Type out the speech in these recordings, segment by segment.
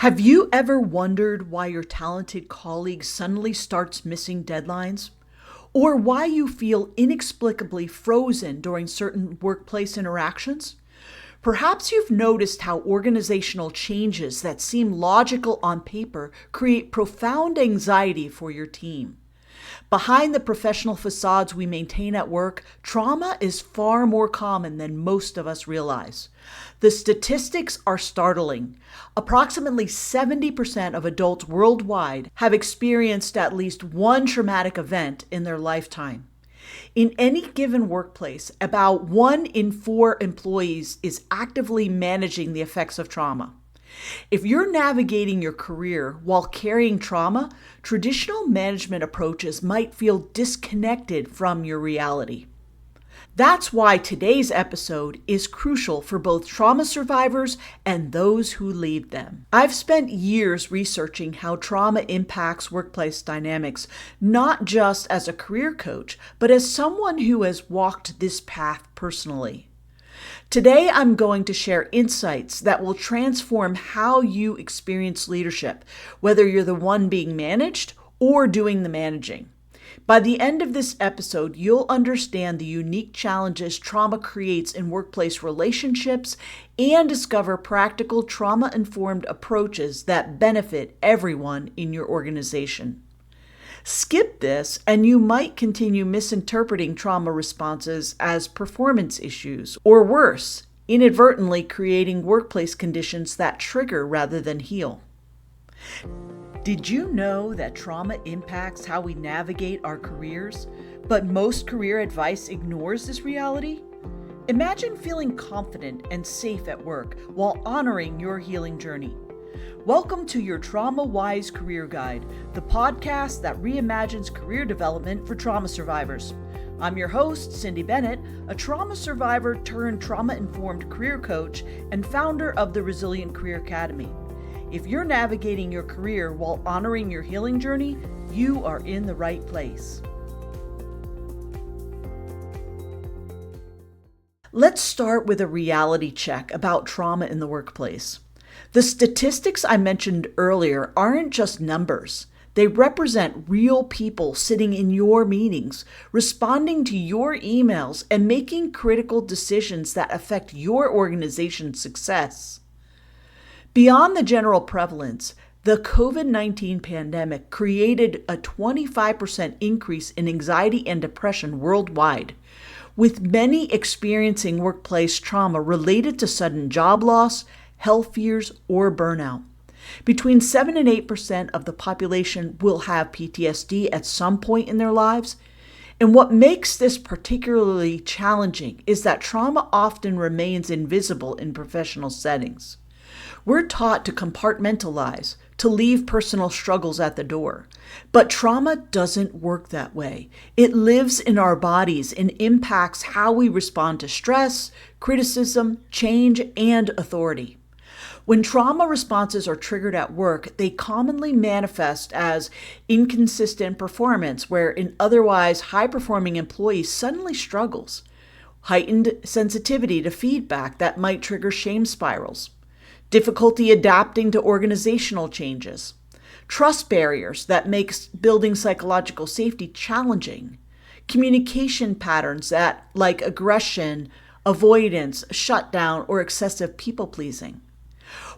Have you ever wondered why your talented colleague suddenly starts missing deadlines? Or why you feel inexplicably frozen during certain workplace interactions? Perhaps you've noticed how organizational changes that seem logical on paper create profound anxiety for your team. Behind the professional facades we maintain at work, trauma is far more common than most of us realize. The statistics are startling. Approximately 70% of adults worldwide have experienced at least one traumatic event in their lifetime. In any given workplace, about 1 in 4 employees is actively managing the effects of trauma. If you're navigating your career while carrying trauma, traditional management approaches might feel disconnected from your reality. That's why today's episode is crucial for both trauma survivors and those who lead them. I've spent years researching how trauma impacts workplace dynamics, not just as a career coach, but as someone who has walked this path personally. Today, I'm going to share insights that will transform how you experience leadership, whether you're the one being managed or doing the managing. By the end of this episode, you'll understand the unique challenges trauma creates in workplace relationships and discover practical trauma-informed approaches that benefit everyone in your organization. Skip this, and you might continue misinterpreting trauma responses as performance issues, or worse, inadvertently creating workplace conditions that trigger rather than heal. Did you know that trauma impacts how we navigate our careers, but most career advice ignores this reality? Imagine feeling confident and safe at work while honoring your healing journey. Welcome to your Trauma-Wise Career Guide, the podcast that reimagines career development for trauma survivors. I'm your host, Cindy Bennett, a trauma survivor turned trauma-informed career coach and founder of the Resilient Career Academy. If you're navigating your career while honoring your healing journey, you are in the right place. Let's start with a reality check about trauma in the workplace. The statistics I mentioned earlier aren't just numbers. They represent real people sitting in your meetings, responding to your emails, and making critical decisions that affect your organization's success. Beyond the general prevalence, the COVID-19 pandemic created a 25% increase in anxiety and depression worldwide, with many experiencing workplace trauma related to sudden job loss, health fears, or burnout. Between 7 and 8% of the population will have PTSD at some point in their lives. And what makes this particularly challenging is that trauma often remains invisible in professional settings. We're taught to compartmentalize, to leave personal struggles at the door. But trauma doesn't work that way. It lives in our bodies and impacts how we respond to stress, criticism, change, and authority. When trauma responses are triggered at work, they commonly manifest as inconsistent performance, where an otherwise high-performing employee suddenly struggles, heightened sensitivity to feedback that might trigger shame spirals, difficulty adapting to organizational changes, trust barriers that makes building psychological safety challenging, communication patterns that like aggression, avoidance, shutdown, or excessive people-pleasing.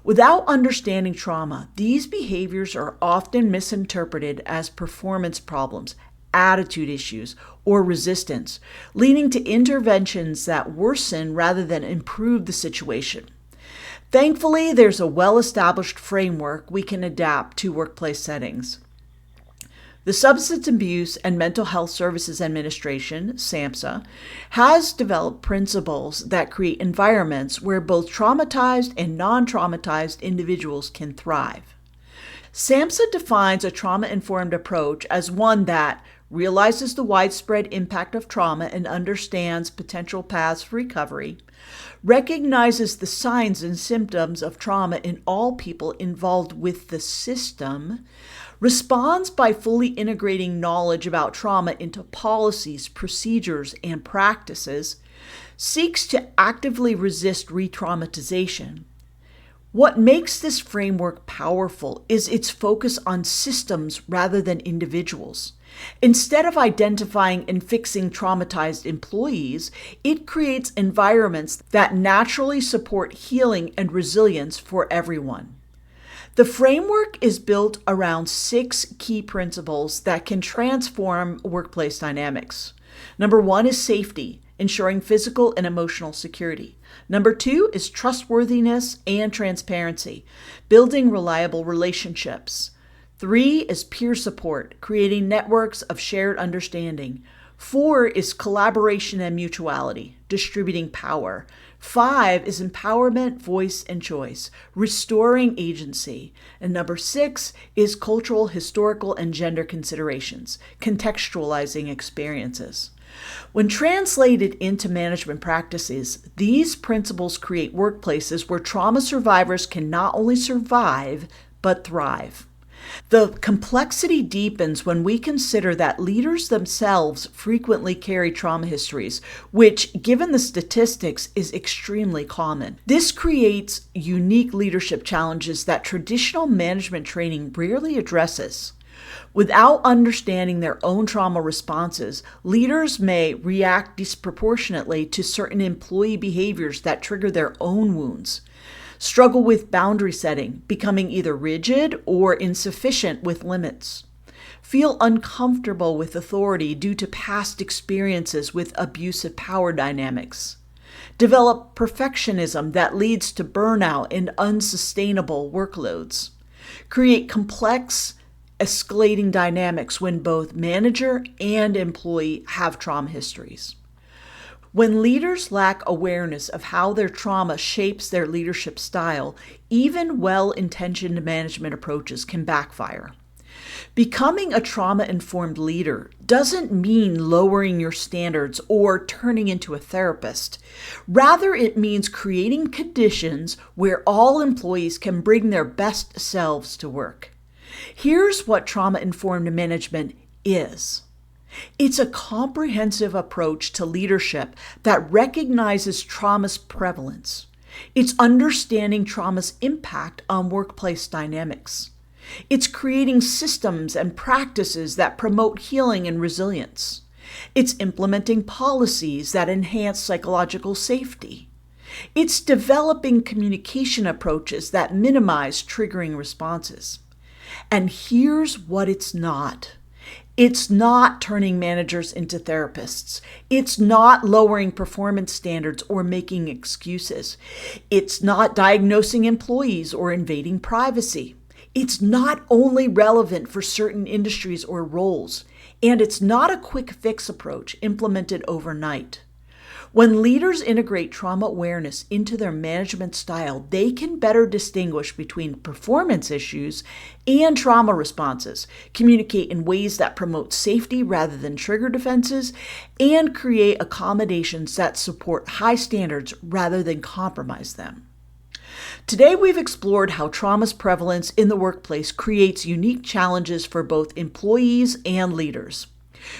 Without understanding trauma, these behaviors are often misinterpreted as performance problems, attitude issues, or resistance, leading to interventions that worsen rather than improve the situation. Thankfully, there's a well-established framework we can adapt to workplace settings. The Substance Abuse and Mental Health Services Administration, SAMHSA, has developed principles that create environments where both traumatized and non-traumatized individuals can thrive. SAMHSA defines a trauma-informed approach as one that realizes the widespread impact of trauma and understands potential paths for recovery, recognizes the signs and symptoms of trauma in all people involved with the system, responds by fully integrating knowledge about trauma into policies, procedures, and practices, seeks to actively resist re-traumatization, What makes this framework powerful is its focus on systems rather than individuals. Instead of identifying and fixing traumatized employees, it creates environments that naturally support healing and resilience for everyone. The framework is built around 6 key principles that can transform workplace dynamics. Number 1 is safety, ensuring physical and emotional security. Number 2 is trustworthiness and transparency, building reliable relationships. 3 is peer support, creating networks of shared understanding. 4 is collaboration and mutuality, distributing power. 5 is empowerment, voice, and choice, restoring agency. And number 6 is cultural, historical, and gender considerations, contextualizing experiences. When translated into management practices, these principles create workplaces where trauma survivors can not only survive, but thrive. The complexity deepens when we consider that leaders themselves frequently carry trauma histories, which, given the statistics, is extremely common. This creates unique leadership challenges that traditional management training rarely addresses. Without understanding their own trauma responses, leaders may react disproportionately to certain employee behaviors that trigger their own wounds, struggle with boundary setting, becoming either rigid or insufficient with limits, feel uncomfortable with authority due to past experiences with abusive power dynamics, develop perfectionism that leads to burnout and unsustainable workloads, create complex, escalating dynamics when both manager and employee have trauma histories. When leaders lack awareness of how their trauma shapes their leadership style, even well-intentioned management approaches can backfire. Becoming a trauma-informed leader doesn't mean lowering your standards or turning into a therapist. Rather, it means creating conditions where all employees can bring their best selves to work. Here's what trauma-informed management is. It's a comprehensive approach to leadership that recognizes trauma's prevalence. It's understanding trauma's impact on workplace dynamics. It's creating systems and practices that promote healing and resilience. It's implementing policies that enhance psychological safety. It's developing communication approaches that minimize triggering responses. And here's what it's not. It's not turning managers into therapists. It's not lowering performance standards or making excuses. It's not diagnosing employees or invading privacy. It's not only relevant for certain industries or roles, and it's not a quick fix approach implemented overnight. When leaders integrate trauma awareness into their management style, they can better distinguish between performance issues and trauma responses, communicate in ways that promote safety rather than trigger defenses, and create accommodations that support high standards rather than compromise them. Today, we've explored how trauma's prevalence in the workplace creates unique challenges for both employees and leaders.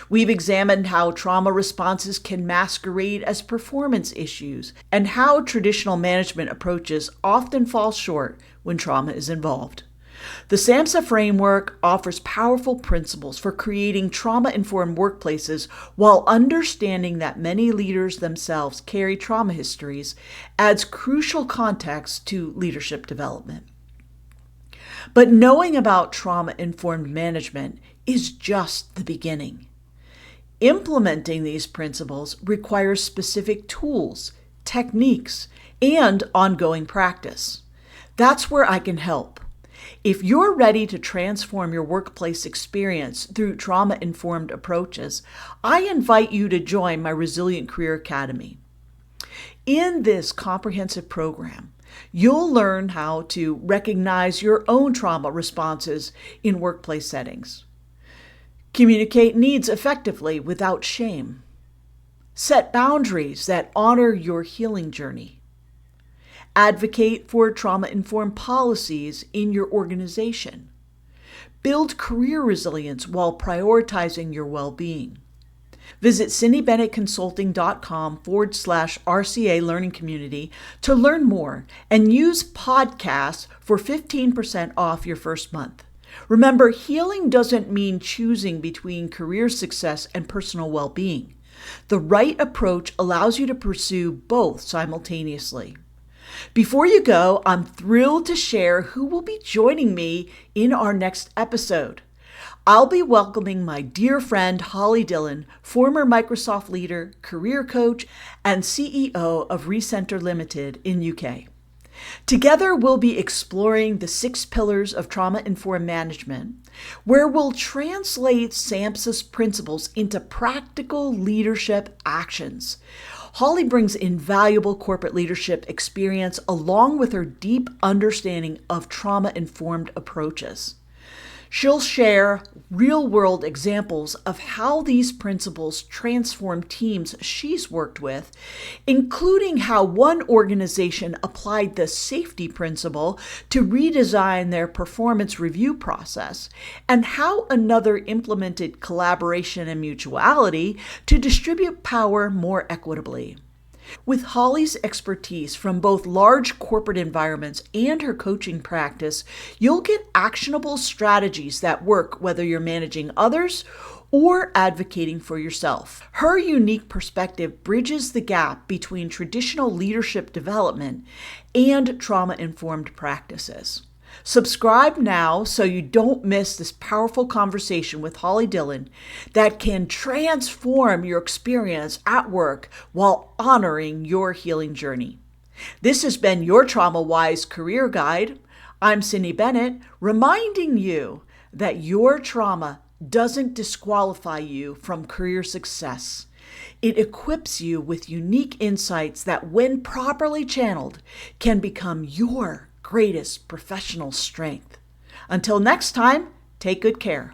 We've examined how trauma responses can masquerade as performance issues and how traditional management approaches often fall short when trauma is involved. The SAMHSA framework offers powerful principles for creating trauma-informed workplaces while understanding that many leaders themselves carry trauma histories adds crucial context to leadership development. But knowing about trauma-informed management is just the beginning. Implementing these principles requires specific tools, techniques, and ongoing practice. That's where I can help. If you're ready to transform your workplace experience through trauma-informed approaches, I invite you to join my Resilient Career Academy. In this comprehensive program, you'll learn how to recognize your own trauma responses in workplace settings, communicate needs effectively without shame, set boundaries that honor your healing journey, advocate for trauma-informed policies in your organization, build career resilience while prioritizing your well-being, Visit cindybennettconsulting.com/RCA Learning Community to learn more and use podcasts for 15% off your first month. Remember, healing doesn't mean choosing between career success and personal well-being. The right approach allows you to pursue both simultaneously. Before you go, I'm thrilled to share who will be joining me in our next episode. I'll be welcoming my dear friend Holly Dillon, former Microsoft leader, career coach, and CEO of Recenter Limited in UK. Together, we'll be exploring the 6 pillars of trauma-informed management, where we'll translate SAMHSA's principles into practical leadership actions. Holly brings invaluable corporate leadership experience along with her deep understanding of trauma-informed approaches. She'll share real-world examples of how these principles transform teams she's worked with, including how one organization applied the safety principle to redesign their performance review process, and how another implemented collaboration and mutuality to distribute power more equitably. With Holly's expertise from both large corporate environments and her coaching practice, you'll get actionable strategies that work whether you're managing others or advocating for yourself. Her unique perspective bridges the gap between traditional leadership development and trauma-informed practices. Subscribe now so you don't miss this powerful conversation with Holly Dillon that can transform your experience at work while honoring your healing journey. This has been your Trauma Wise Career Guide. I'm Cindy Bennett, reminding you that your trauma doesn't disqualify you from career success. It equips you with unique insights that, when properly channeled, can become your greatest professional strength. Until next time, take good care.